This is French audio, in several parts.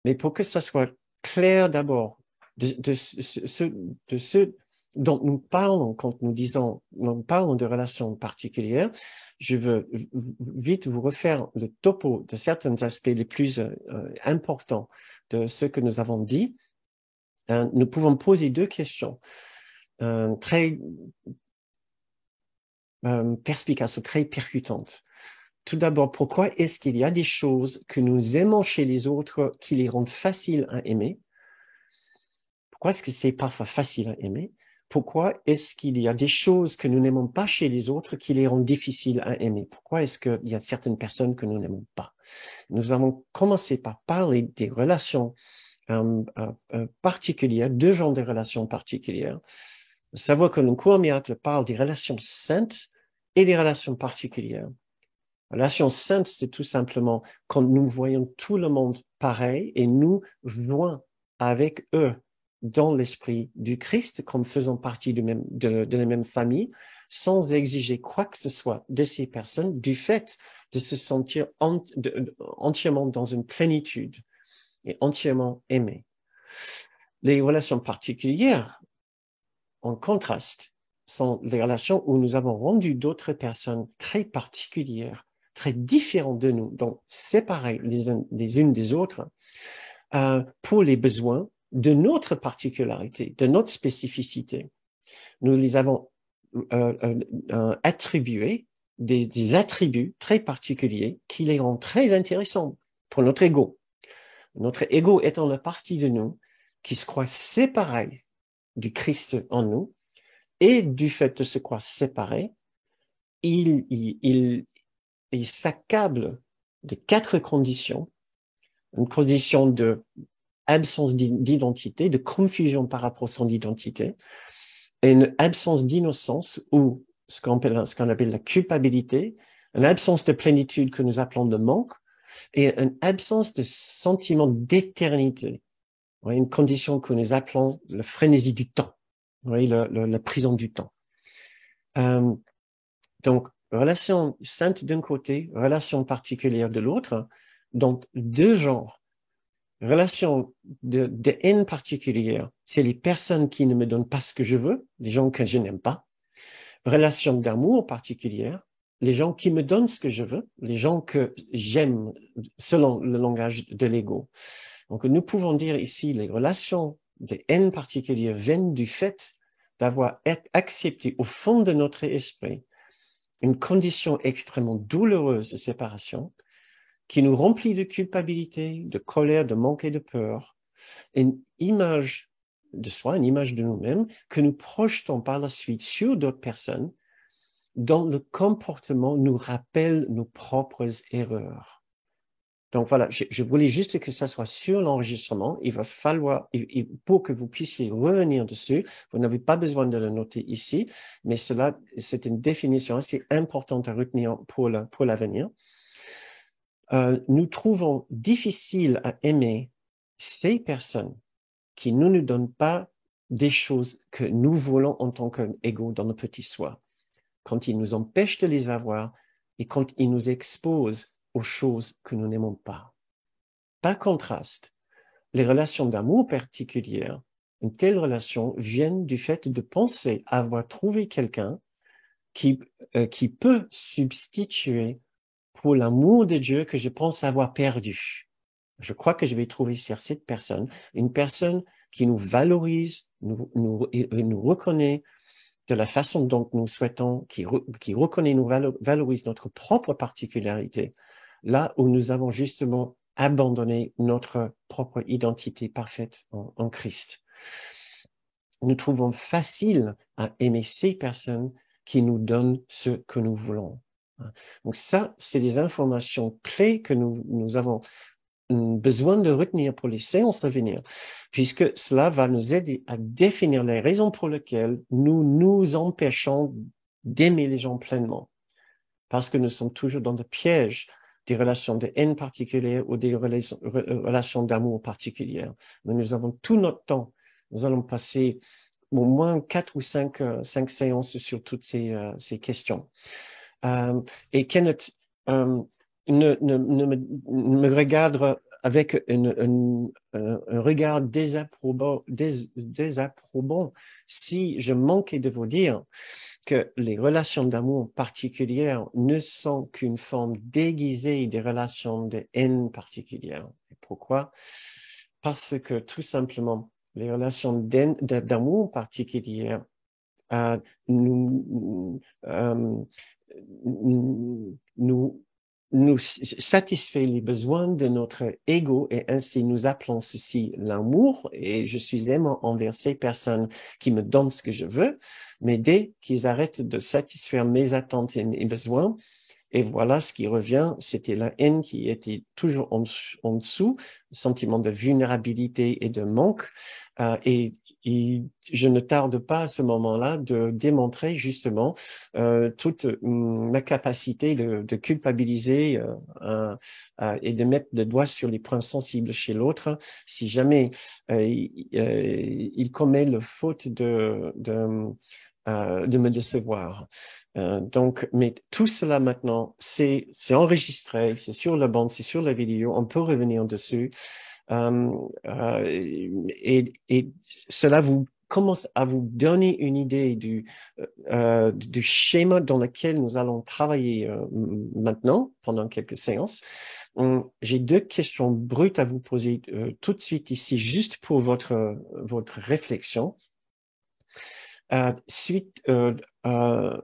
Mais pour que ça soit clair d'abord, de ce dont nous parlons quand nous parlons de relations particulières, je veux vite vous refaire le topo de certains aspects les plus importants de ce que nous avons dit. Nous pouvons poser deux questions très perspicaces ou très percutantes. Tout d'abord, pourquoi est-ce qu'il y a des choses que nous aimons chez les autres qui les rendent faciles à aimer? Pourquoi est-ce que c'est parfois facile à aimer? Pourquoi est-ce qu'il y a des choses que nous n'aimons pas chez les autres qui les rendent difficiles à aimer? Pourquoi est-ce qu'il y a certaines personnes que nous n'aimons pas? Nous avons commencé par parler des relations particulières, deux genres de relations particulières. Savoir que le cours miracle parle des relations saintes et des relations particulières. Relation sainte, c'est tout simplement quand nous voyons tout le monde pareil et nous jouons avec eux dans l'esprit du Christ, comme faisant partie de la même famille, sans exiger quoi que ce soit de ces personnes, du fait de se sentir entièrement dans une plénitude et entièrement aimé. Les relations particulières, en contraste, sont les relations où nous avons rendu d'autres personnes très particulières, très différentes de nous, donc séparées les unes des autres, pour les besoins de notre particularité, de notre spécificité. Nous les avons attribués des attributs très particuliers qui les rendent très intéressants pour notre ego. Notre ego étant la partie de nous qui se croit séparée du Christ en nous, et du fait de se croire séparé, il s'accable de 4 conditions. Une condition de absence d'identité, de confusion par rapport à son identité, et une absence d'innocence ou ce qu'on appelle la culpabilité, une absence de plénitude que nous appelons le manque, et une absence de sentiment d'éternité. Une condition que nous appelons la frénésie du temps, la prison du temps. Donc, relation sainte d'un côté, relation particulière de l'autre, donc deux genres. Relation de haine particulière, c'est les personnes qui ne me donnent pas ce que je veux, les gens que je n'aime pas. Relation d'amour particulière, les gens qui me donnent ce que je veux, les gens que j'aime selon le langage de l'ego. Donc, nous pouvons dire ici, les relations de haine particulière viennent du fait d'avoir accepté au fond de notre esprit une condition extrêmement douloureuse de séparation qui nous remplit de culpabilité, de colère, de manque et de peur, une image de soi, une image de nous-mêmes que nous projetons par la suite sur d'autres personnes dont le comportement nous rappelle nos propres erreurs. Donc voilà, je voulais juste que ça soit sur l'enregistrement. Il va falloir, pour que vous puissiez revenir dessus, vous n'avez pas besoin de le noter ici, mais cela, c'est une définition assez importante à retenir pour l'avenir. Nous trouvons difficile à aimer ces personnes qui ne nous donnent pas des choses que nous voulons en tant qu'égaux dans nos petits soi, quand ils nous empêchent de les avoir et quand ils nous exposent aux choses que nous n'aimons pas. Par contraste, les relations d'amour particulières, une telle relation viennent du fait de penser avoir trouvé quelqu'un qui peut substituer pour l'amour de Dieu que je pense avoir perdu. Je crois que je vais trouver sur cette personne une personne qui nous valorise, nous reconnaît de la façon dont nous souhaitons, qui reconnaît, nous valorise notre propre particularité, là où nous avons justement abandonné notre propre identité parfaite en Christ. Nous trouvons facile à aimer ces personnes qui nous donnent ce que nous voulons. Donc ça, c'est des informations clés que nous avons besoin de retenir pour les séances à venir, puisque cela va nous aider à définir les raisons pour lesquelles nous nous empêchons d'aimer les gens pleinement. Parce que nous sommes toujours dans le piège des relations de haine particulières ou des relations d'amour particulières. Mais nous avons tout notre temps. Nous allons passer au moins 4 ou 5 séances sur toutes ces questions. Et Kenneth, ne me regarde avec un regard désapprobant si je manquais de vous dire que les relations d'amour particulières ne sont qu'une forme déguisée des relations de haine particulières. Et pourquoi? Parce que tout simplement, les relations d'amour particulières nous, nous, nous satisfait les besoins de notre ego et ainsi nous appelons ceci l'amour et je suis aimant envers ces personnes qui me donnent ce que je veux, mais dès qu'ils arrêtent de satisfaire mes attentes et mes besoins, et voilà ce qui revient, c'était la haine qui était toujours en dessous, le sentiment de vulnérabilité et de manque. Et je ne tarde pas à ce moment-là de démontrer justement toute ma capacité de culpabiliser et de mettre le doigt sur les points sensibles chez l'autre si jamais il commet le faute de me décevoir. Donc, mais tout cela maintenant, c'est enregistré, c'est sur la bande, c'est sur la vidéo, on peut revenir dessus. Et cela vous commence à vous donner une idée du schéma dans lequel nous allons travailler maintenant, pendant quelques séances. J'ai deux questions brutes à vous poser tout de suite ici, juste pour votre réflexion. Suite à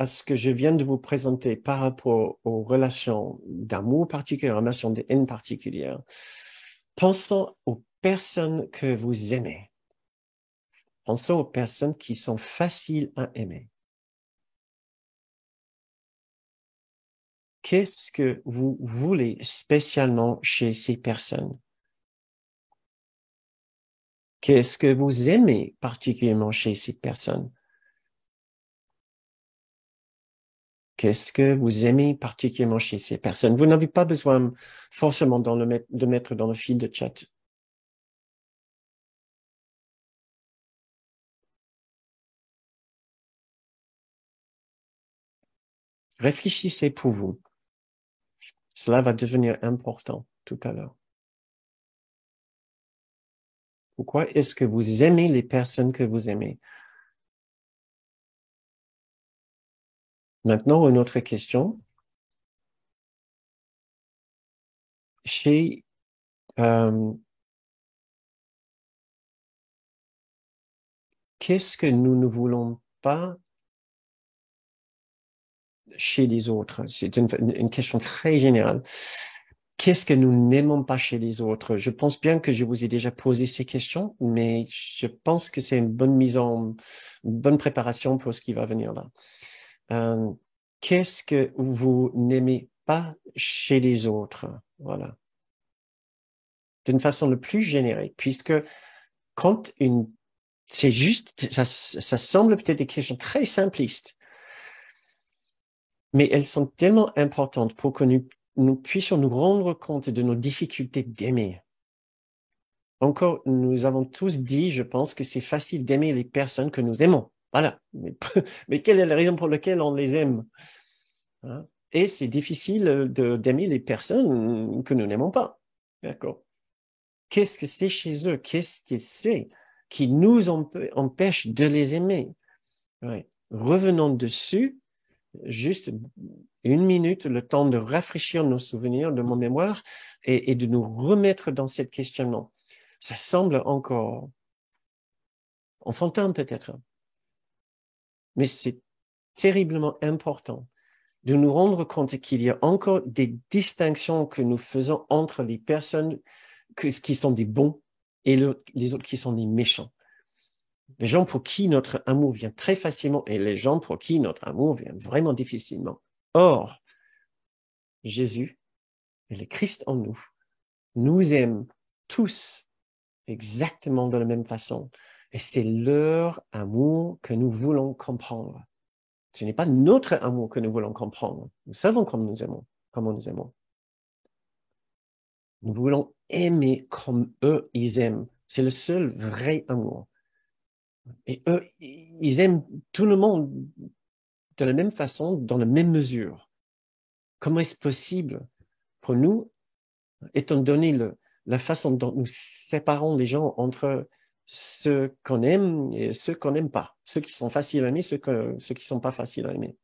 ce que je viens de vous présenter par rapport aux relations d'amour particulières, aux relations de haine particulières, pensons aux personnes que vous aimez. Pensons aux personnes qui sont faciles à aimer. Qu'est-ce que vous voulez spécialement chez ces personnes? Qu'est-ce que vous aimez particulièrement chez ces personnes? Qu'est-ce que vous aimez particulièrement chez ces personnes? Vous n'avez pas besoin forcément de mettre dans le fil de chat. Réfléchissez pour vous. Cela va devenir important tout à l'heure. Pourquoi est-ce que vous aimez les personnes que vous aimez? Maintenant, une autre question. Qu'est-ce que nous ne voulons pas chez les autres? C'est une question très générale. Qu'est-ce que nous n'aimons pas chez les autres? Je pense bien que je vous ai déjà posé ces questions, mais je pense que c'est une bonne préparation pour ce qui va venir là. Qu'est-ce que vous n'aimez pas chez les autres? Voilà. D'une façon le plus générique, puisque quand c'est juste, ça semble peut-être des questions très simplistes, mais elles sont tellement importantes pour que nous puissions nous rendre compte de nos difficultés d'aimer. Encore, nous avons tous dit, je pense, que c'est facile d'aimer les personnes que nous aimons. Voilà. Mais quelle est la raison pour laquelle on les aime? Hein? Et c'est difficile d'aimer les personnes que nous n'aimons pas. D'accord. Qu'est-ce que c'est chez eux? Qu'est-ce que c'est qui nous empêche de les aimer? Ouais. Revenons dessus, juste une minute, le temps de rafraîchir nos souvenirs, de mon mémoire, et de nous remettre dans cette questionnement. Ça semble encore enfantin peut-être, mais c'est terriblement important de nous rendre compte qu'il y a encore des distinctions que nous faisons entre les personnes qui sont des bons et les autres qui sont des méchants. Les gens pour qui notre amour vient très facilement et les gens pour qui notre amour vient vraiment difficilement. Or, Jésus et le Christ en nous aiment tous exactement de la même façon. Et c'est leur amour que nous voulons comprendre. Ce n'est pas notre amour que nous voulons comprendre. Nous savons comment nous aimons. Comment nous aimons. Nous voulons aimer comme eux, ils aiment. C'est le seul vrai amour. Et eux, ils aiment tout le monde de la même façon, dans la même mesure. Comment est-ce possible pour nous étant donné la façon dont nous séparons les gens entre ceux qu'on aime et ceux qu'on n'aime pas, ceux qui sont faciles à aimer, ceux qui sont pas faciles à aimer.